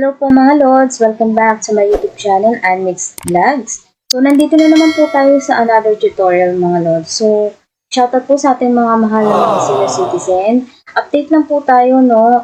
Hello po mga Lods! Welcome back sa my YouTube channel, Anmix Vlogs. So, nandito na naman po tayo sa another tutorial mga Lods. So, shoutout po sa ating mga mahal na mga senior citizen. Update lang po tayo, no?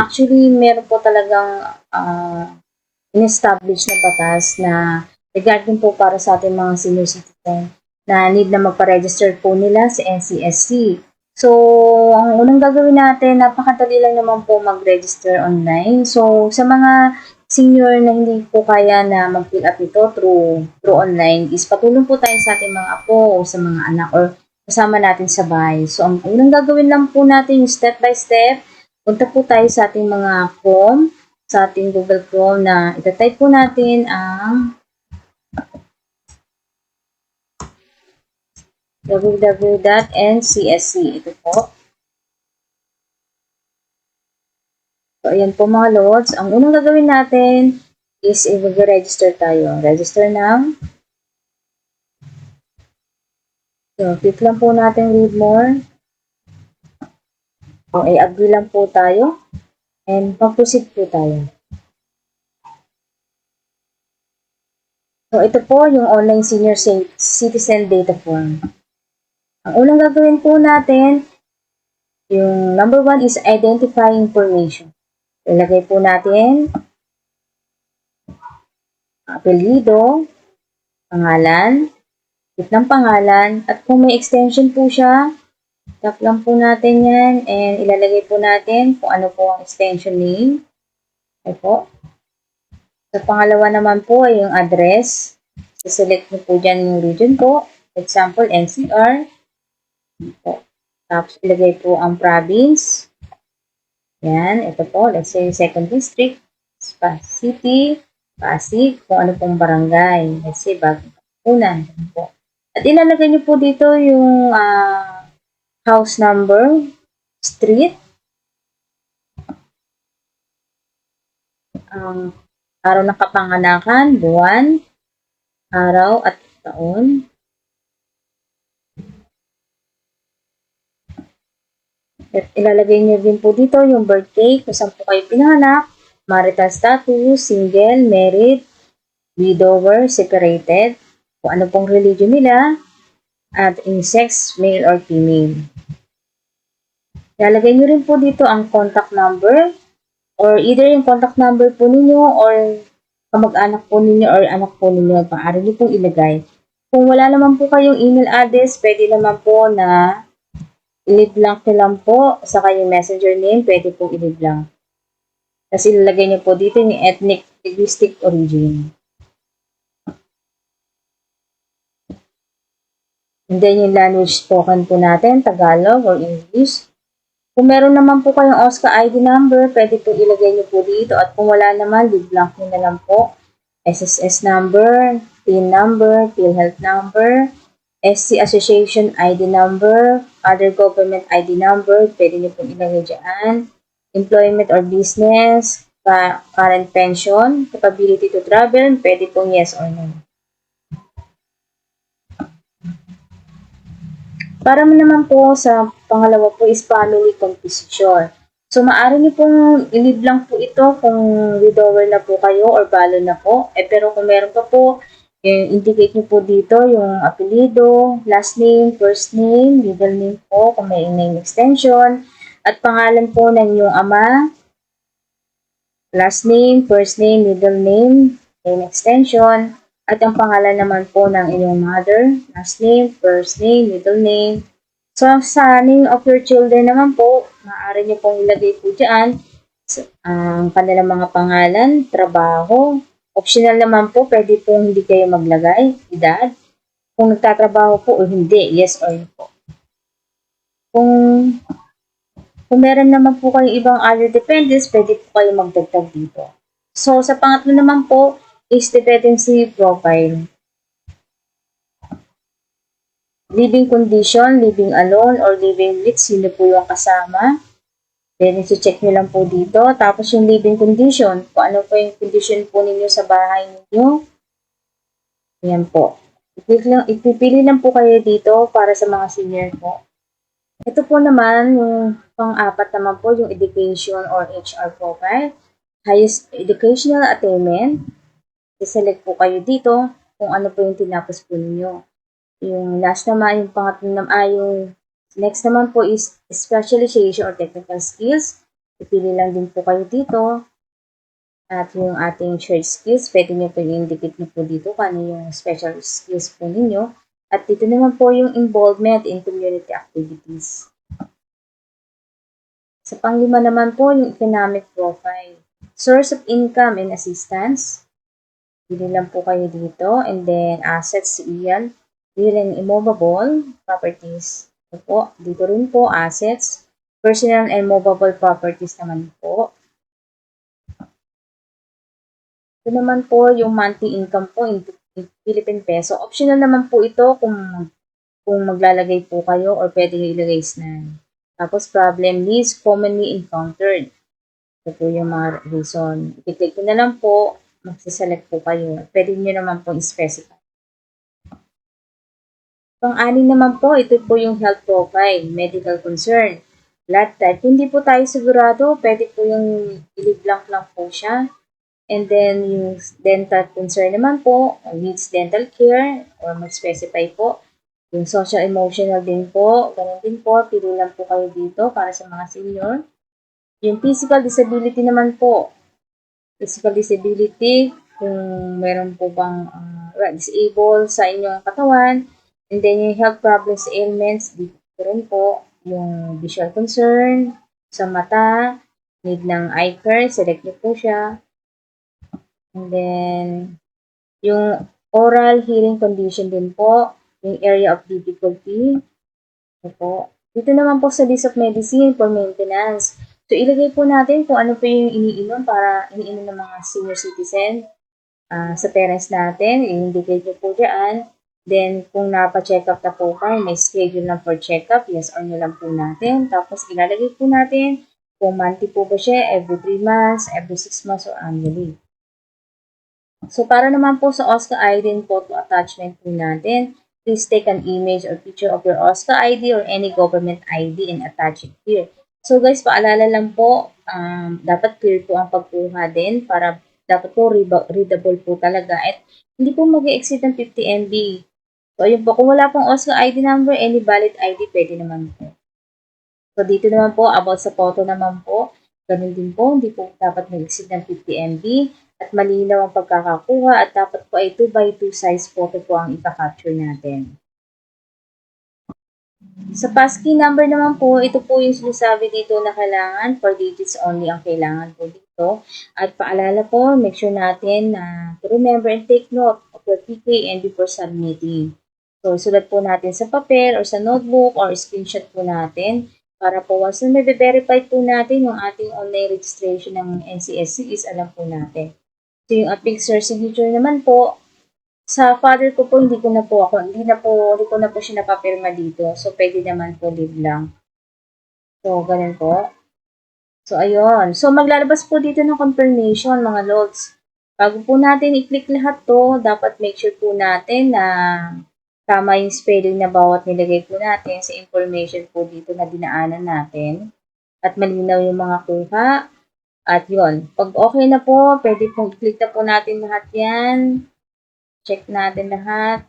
Actually, meron po talagang in-establish na batas na regarding po para sa ating mga senior citizen na need na magpa-register po nila sa NCSC. So, ang unang gagawin natin, napakadali lang naman po mag-register online. So, sa mga senior na hindi po kaya na mag-fill up ito through online, is patulong po tayo sa ating mga apo o sa mga anak or kasama natin sa bahay. So, ang unang gagawin lang po natin yung step by step, punta po tayo sa ating mga Chrome, sa ating Google Chrome na itatype po natin ang www.ncsc. Ito po. So, ayan po mga Lods. Ang unang gagawin natin is i-register tayo. Register ng. So, click lang po natin read more. So, i-agree lang po tayo. And mag-proceed po tayo. So, ito po yung online senior citizen data form. Ang unang gagawin po natin, yung number 1 is identify information. Ilagay po natin apelyido, pangalan, tip ng pangalan, at kung may extension po siya, tap lang po natin yan, and ilalagay po natin kung ano po ang extension name. Okay po. Sa pangalawa naman po ay yung address. Select mo po dyan yung region po. Example, NCR. Po. Tapos, ilagay po ang province. Yan, ito po. Let's say, 2nd district. City, Pasig, kung ano pong barangay. Let's say, Bagong Katipunan. At ilalagay niyo po dito yung house number, street, araw ng kapanganakan, buwan, araw at taon. At ilalagay niyo din po dito yung birthday, kung saan po kayo pinanganak, marital status, single, married, widower, separated, kung ano pong religion nila, at in sex, male or female. Ilalagay niyo rin po dito ang contact number, or either yung contact number po ninyo, or kamag-anak po ninyo, or anak po ninyo, maaari niyo pong ilagay. Kung wala naman po kayong email address, pwede naman po na i-leave blank nyo lang po sa kayong messenger name, pwede pong i-leave blank. Kasi ilalagay nyo po dito yung ethnic, linguistic origin. And then yung language spoken po natin, Tagalog or English. Kung meron naman po kayong OSCA ID number, pwede po ilagay nyo po dito. At kung wala naman, leave blank nyo na lang po. SSS number, PIN number, PhilHealth number, SC Association ID number, other government ID number, pwede nyo pong ilagay dyan. Employment or business, current pension, capability to travel, pwede pong yes or no. Para naman po sa pangalawa po is family composition. So, maaari nyo pong i-leave lang po ito kung widower na po kayo or balo na po. Pero kung meron pa po, indicate nyo po dito yung apelido, last name, first name, middle name po, kung may name extension, at pangalan po ng inyong ama, last name, first name, middle name, name extension, at ang pangalan naman po ng inyong mother, last name, first name, middle name. So, sa name of your children naman po, maaari nyo pong ilagay po dyan ang kanilang mga pangalan, trabaho. Optional naman po, pwede pong hindi kayo maglagay, edad. Kung nagtatrabaho po o hindi, yes or no po. Kung meron naman po kayong ibang other dependents, pwede po kayo magdagdag dito. So, sa pangatlo naman po, is dependency profile. Living condition, living alone, or living with, sino po yung kasama. Then, i-check nyo lang po dito. Tapos, yung living condition. Kung ano po yung condition po ninyo sa bahay ninyo. Ayan po. Ipipili lang po kayo dito para sa mga senior po. Ito po naman, yung pang-apat naman po, yung education or HR profile. highest educational attainment, i-select po kayo dito kung ano po yung tinapos po ninyo. Yung last naman, yung pangatlo naman, yung next naman po is specialization or technical skills. Ipili lang din po kayo dito. At yung ating shared skills, pwede nyo po i-indicate nyo po dito kung ano yung special skills po ninyo. At dito naman po yung involvement in community activities. Sa panglima naman po, yung economic profile. Source of income and assistance. Bili lang po kayo dito. And then, assets, real and immovable properties. Ito po, dito rin po, assets. Personal and movable properties naman po. Ito naman po yung monthly income po in Philippine peso. Optional naman po ito kung maglalagay po kayo or pwede nyo ilagay SNAN. Tapos problem least commonly encountered. Ito po yung mga reason. I-click ko na lang po, magsiselect po kayo. Pwede nyo naman po i-specify. Pang-anim naman po, ito po yung health profile, medical concern. Blood type, hindi po tayo sigurado, pwede po yung i-blank lang po siya. And then, yung dental concern naman po, needs dental care, or mag-specify po. Yung social emotional din po, ganun din po, pili lang po kayo dito para sa mga senior. Yung physical disability naman po, physical disability, kung meron po bang disabled sa inyong katawan, and then yung health problems, ailments, dito rin po, yung visual concern, sa mata, need ng eye care, select nyo po siya. And then, yung oral hearing condition din po, yung area of difficulty. Ito po. Dito naman po sa list of medicine for maintenance. So, ilagay po natin kung ano po yung iniinom para iniinom ng mga senior citizen sa parents natin. I-indicate nyo po dyan. Then, kung napa-check up na po kayo, may schedule lang for check-up, yes or no lang po natin. Tapos, ilalagay po natin kung monthly po ba siya, every 3 months, every 6 months, or annually. So, para naman po sa OSCA ID and photo attachment po natin, please take an image or picture of your OSCA ID or any government ID and attach it here. So, guys, paalala lang po, dapat clear po ang pagkuha din para dapat po readable po talaga at hindi po mag-exceed ng 50 MB. So, ayun po, kung wala pong OSCA ID number, any valid ID, pwede naman po. So, dito naman po, about sa photo naman po, ganun din po, hindi po dapat mag-exceed ng 50 MB at malinaw ang pagkakakuha at dapat po ay 2x2 size photo po ang ipaka-capture natin. Sa passkey number naman po, ito po yung sinasabi dito na kailangan 4 digits only ang kailangan po dito. At paalala po, make sure natin na to remember and take note of your PKN before submitting. So, sulat po natin sa papel or sa notebook or screenshot po natin para po once na may-verify po natin yung ating online registration ng NCSC is alam po natin. So, yung affixed signature naman po, sa father ko po, hindi ko na po siya napapirma dito. So, pwede naman po leave lang. So, ganun po. So, ayun. So, maglalabas po dito ng confirmation, mga lods. Bago po natin i-click lahat to, dapat make sure po natin na tama yung spelling na bawat nilagay po natin sa information po dito na dinaanan natin. At malinaw yung mga kuha. At yun, pag okay na po, pwede pong i-click na po natin lahat yan. Check natin lahat.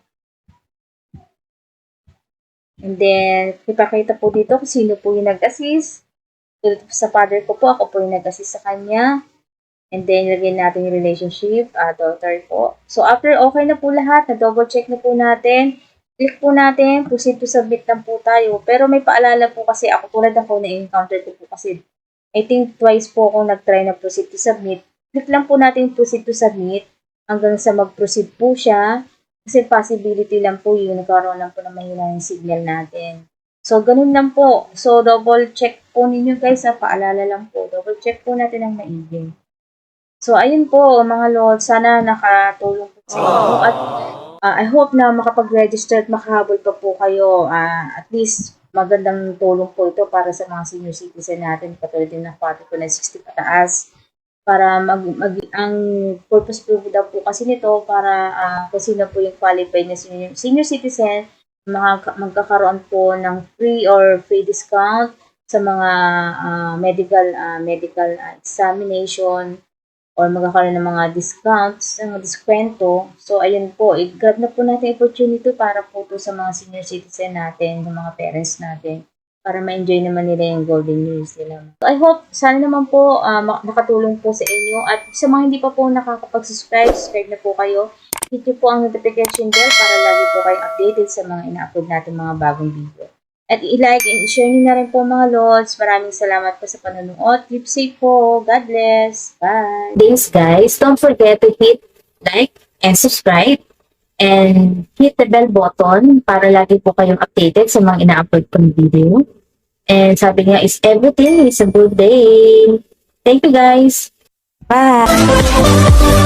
And then, ipakita po dito kung sino po yung nag-assist. Sa father ko po, ako po yung nag-assist sa kanya. And then, lagyan natin yung relationship, daughter po. So, after okay na po lahat, na-double check na po natin, click po natin, proceed to submit lang po tayo. Pero may paalala po kasi ako, tulad ako na-encounter ko po kasi I think twice po ako nag-try na proceed to submit. Click lang po natin proceed to submit hanggang sa mag-proceed po siya. Kasi possibility lang po yun, nagkaroon lang po na mahina yung signal natin. So, ganun lang po. So, double check po ninyo guys, paalala lang po. Double check po natin ang maigi. So, ayun po mga lord, sana nakatulong po sa inyo at I hope na makapag-register at makahabol pa po kayo. At least, magandang tulong po ito para sa mga senior citizen natin, katulad din ng father ko na 60 pataas. Para ang purpose po daw po kasi nito para kung sino po yung qualified na senior citizen, magkakaroon po ng free or free discount sa mga medical examination or magkakaroon ng mga discounts, mga diskwento. So, ayun po, i-grab na po natin opportunity para po to sa mga senior citizen natin, sa mga parents natin, para ma-enjoy naman nila yung golden years nila. So, I hope, sana naman po nakatulong po sa inyo. At sa mga hindi pa po nakakapag-subscribe, subscribe na po kayo. Hit nyo po ang notification bell para lagi po kayong updated sa mga ina-upload natin mga bagong video. At i-like and i-share nyo na rin po mga Lods. Maraming salamat po sa panonood. Keep safe po. God bless. Bye. Thanks guys. Don't forget to hit like and subscribe and hit the bell button para lagi po kayong updated sa mga ina-upload kong video. And sabi nga is everything is a good day. Thank you guys. Bye!